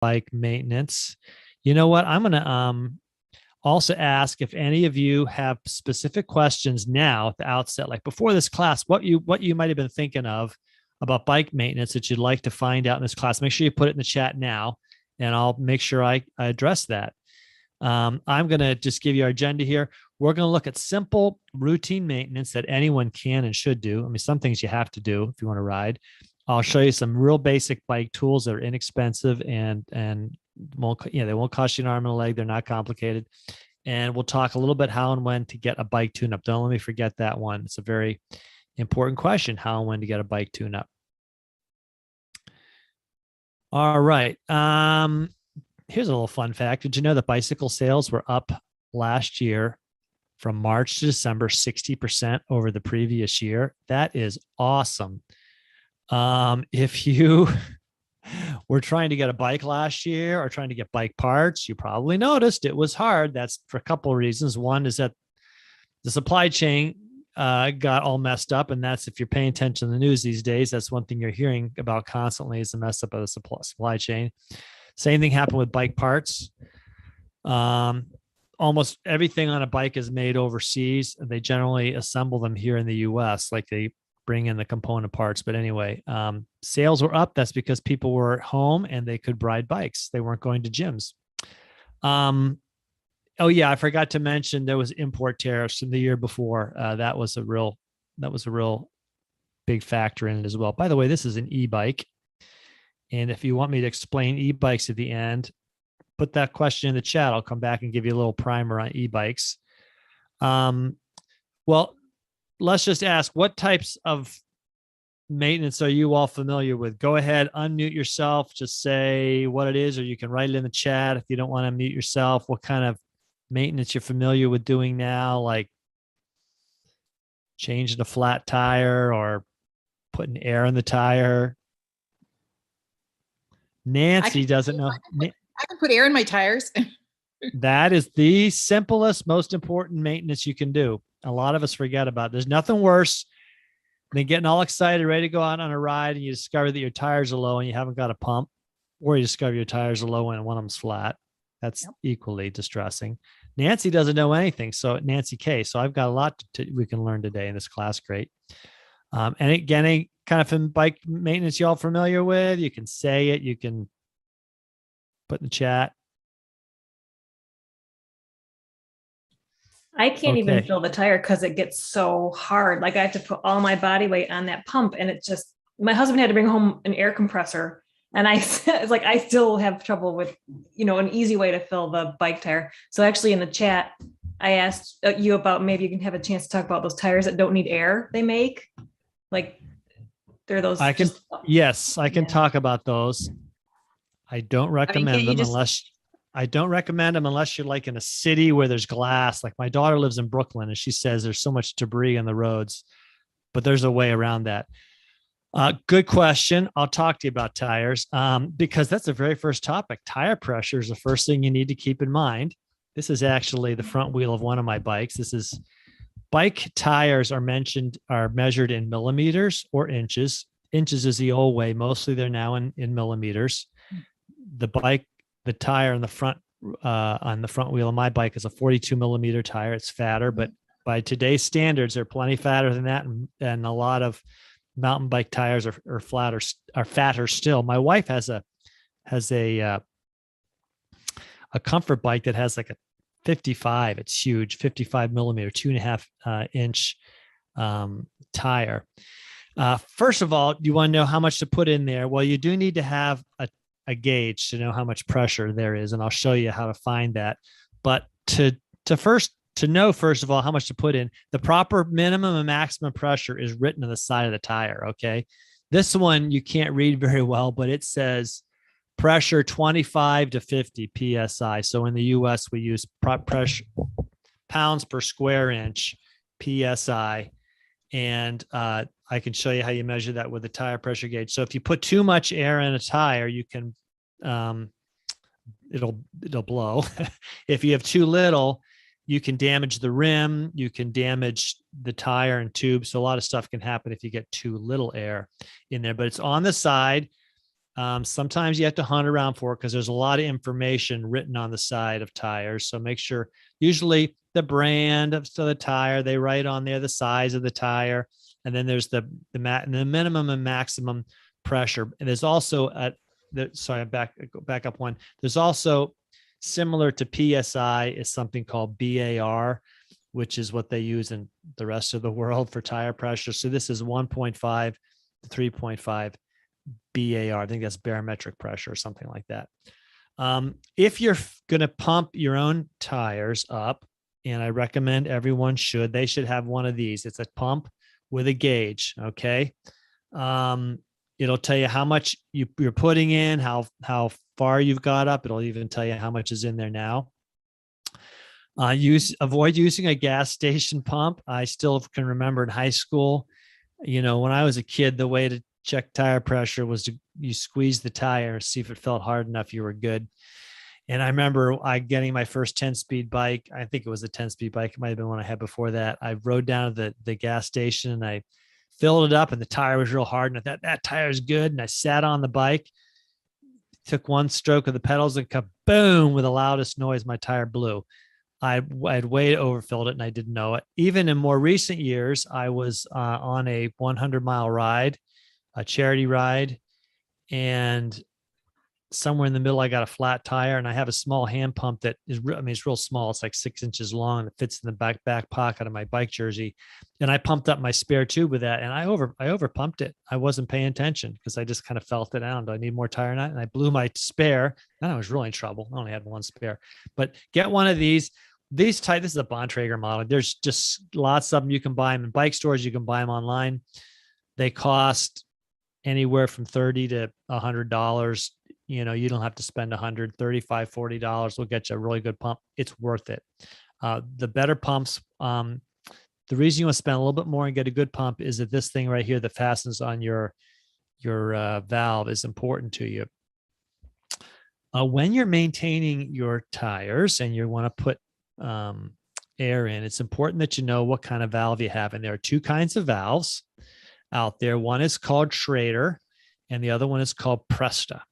bike maintenance. You know what? I'm going to also ask if any of you have specific questions now at the outset, like before this class, what you might have been thinking of about bike maintenance that you'd like to find out in this class. Make sure you put it in the chat now, and I'll make sure I address that. I'm going to just give you our agenda here. We're going to look at simple routine maintenance that anyone can and should do. I mean, some things you have to do if you want to ride. I'll show you some real basic bike tools that are inexpensive and won't, they won't cost you an arm and a leg. They're not complicated. And we'll talk a little bit how and when to get a bike tune-up. Don't let me forget that one. It's a very important question, how and when to get a bike tune-up. All right. Here's a little fun fact. Did you know that bicycle sales were up last year from March to December, 60% over the previous year? That is awesome. If you were trying to get a bike last year or trying to get bike parts, you probably noticed it was hard. That's for a couple of reasons. One is that the supply chain got all messed up. And that's, if you're paying attention to the news these days, that's one thing you're hearing about constantly is the mess up of the supply chain. Same thing happened with bike parts. Almost everything on a bike is made overseas. They generally assemble them here in the US, like they bring in the component parts. But anyway, sales were up. That's because people were at home and they could ride bikes. They weren't going to gyms. Oh yeah, I forgot to mention there was import tariffs from the year before. That was a real big factor in it as well. By the way, this is an e-bike. And if you want me to explain e-bikes at the end, put that question in the chat. I'll come back and give you a little primer on e-bikes. Well, let's just ask, what types of maintenance are you all familiar with? Go ahead, unmute yourself, just say what it is, or you can write it in the chat if you don't want to mute yourself. What kind of maintenance you're familiar with doing now, like changing a flat tire or putting air in the tire. Nancy doesn't know. I can put air in my tires. That is the simplest, most important maintenance you can do. A lot of us forget about it. There's nothing worse than getting all excited, ready to go out on a ride, and you discover that your tires are low and you haven't got a pump, or you discover your tires are low and one of them's flat. That's equally distressing. Nancy doesn't know anything. So Nancy K. So I've got a lot we can learn today in this class. Great. And again, any kind of bike maintenance y'all familiar with? You can say it. You can put in the chat. I can't even fill the tire because it gets so hard. Like I have to put all my body weight on that pump, and it just, my husband had to bring home an air compressor. And it's like, I still have trouble with, an easy way to fill the bike tire. So actually in the chat, I asked you about, maybe you can have a chance to talk about those tires that don't need air they make. Like they're those. I can talk about those. I don't recommend them unless you're like in a city where there's glass. Like my daughter lives in Brooklyn and she says there's so much debris on the roads, but there's a way around that. Good question. I'll talk to you about tires because that's the very first topic. Tire pressure is the first thing you need to keep in mind. This is actually the front wheel of one of my bikes. This is bike tires are measured in millimeters or inches. Inches is the old way. Mostly they're now in millimeters. The tire on the front wheel of my bike is a 42 millimeter tire. It's fatter, but by today's standards, they're plenty fatter than that. And a lot of mountain bike tires are fatter still. My wife has a comfort bike that has like a 55. It's huge, 55 millimeter, 2.5 inch tire. First of all, you want to know how much to put in there. Well, you do need to have a gauge to know how much pressure there is, and I'll show you how to find that. But to know, first of all, how much to put in, the proper minimum and maximum pressure is written on the side of the tire, okay? This one you can't read very well, but it says pressure 25 to 50 PSI. So in the US, we use pressure pounds per square inch, PSI. And I can show you how you measure that with the tire pressure gauge. So if you put too much air in a tire, you can, it'll blow. If you have too little, you can damage the rim, you can damage the tire and tube. So a lot of stuff can happen if you get too little air in there, but it's on the side. Sometimes you have to hunt around for it because there's a lot of information written on the side of tires. So make sure, usually the brand of the tire, they write on there the size of the tire. And then there's the minimum and maximum pressure. And there's also sorry, back up one. There's also, similar to PSI, is something called BAR, which is what they use in the rest of the world for tire pressure. So this is 1.5 to 3.5 BAR. I think that's barometric pressure or something like that. If you're going to pump your own tires up, and I recommend everyone they should have one of these. It's a pump with a gauge. Okay. It'll tell you how much you're putting in, how far you've got up. It'll even tell you how much is in there now. Avoid using a gas station pump. I still can remember in high school, when I was a kid, the way to check tire pressure was you squeeze the tire, see if it felt hard enough, you were good. And I remember getting my first 10-speed bike. I think it was a 10-speed bike. It might have been one I had before that. I rode down to the gas station and I filled it up, and the tire was real hard. And I thought, that tire is good. And I sat on the bike, took one stroke of the pedals, and kaboom, with the loudest noise, my tire blew. I'd way overfilled it and I didn't know it. Even in more recent years, I was on a 100-mile ride, a charity ride, and somewhere in the middle, I got a flat tire, and I have a small hand pump that is, it's real small. It's like 6 inches long. It fits in the back pocket of my bike jersey. And I pumped up my spare tube with that, and I over pumped it. I wasn't paying attention because I just kind of felt it out. Do I need more tire now? And I blew my spare. Then I was really in trouble. I only had one spare. But get one of these. This is a Bontrager model. There's just lots of them. You can buy them in bike stores. You can buy them online. They cost anywhere from $30 to $100. You don't have to spend $135, $40. Will get you a really good pump. It's worth it. The better pumps, the reason you want to spend a little bit more and get a good pump is that this thing right here that fastens on your valve is important to you. When you're maintaining your tires and you want to put air in, it's important that you know what kind of valve you have. And there are two kinds of valves out there. One is called Schrader, and the other one is called Presta.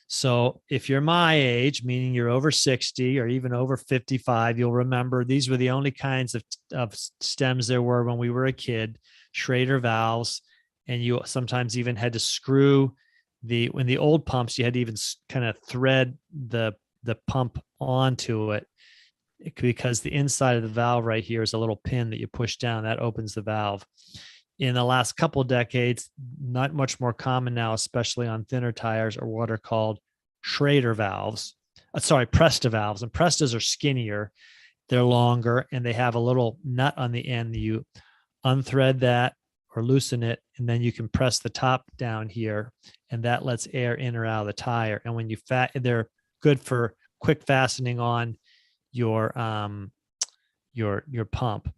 So if you're my age, meaning you're over 60 or even over 55, you'll remember these were the only kinds of stems there were when we were a kid, Schrader valves. And you sometimes even had to screw when the old pumps, you had to even kind of thread the pump onto it, because the inside of the valve right here is a little pin that you push down that opens the valve. In the last couple of decades, not much more common now, especially on thinner tires, are what are called Schrader valves. Presta valves. And Prestas are skinnier, they're longer, and they have a little nut on the end. You unthread that or loosen it, and then you can press the top down here, and that lets air in or out of the tire. And when they're good for quick fastening on your pump.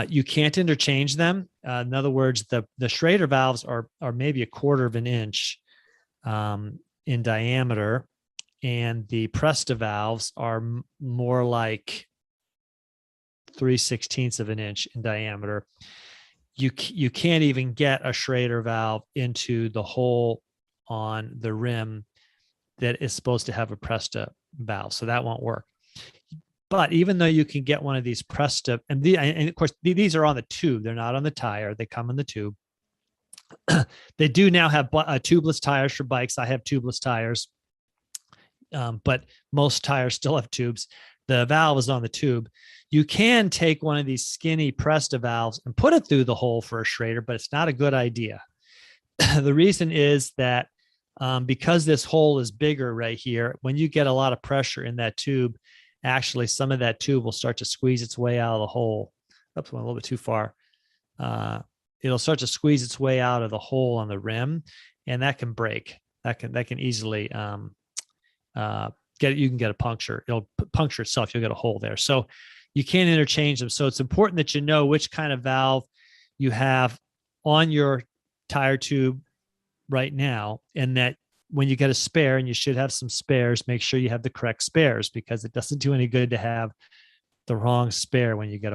You can't interchange them. In other words, the Schrader valves are maybe 1/4 of an inch in diameter, and the Presta valves are more like 3/16 of an inch in diameter. You can't even get a Schrader valve into the hole on the rim that is supposed to have a Presta valve, so that won't work. But even though you can get one of these Presta, and of course, these are on the tube. They're not on the tire. They come in the tube. They do now have tubeless tires for bikes. I have tubeless tires, but most tires still have tubes. The valve is on the tube. You can take one of these skinny Presta valves and put it through the hole for a Schrader, but it's not a good idea. The reason is that because this hole is bigger right here, when you get a lot of pressure in that tube, actually some of that tube will start to squeeze its way out of the hole. Oops, went a little bit too far. It'll start to squeeze its way out of the hole on the rim, and that can break. That can easily you can get a puncture. It'll puncture itself. You'll get a hole there. So you can't interchange them. So it's important that you know which kind of valve you have on your tire tube right now, and that when you get a spare, and you should have some spares, make sure you have the correct spares, because it doesn't do any good to have the wrong spare when you get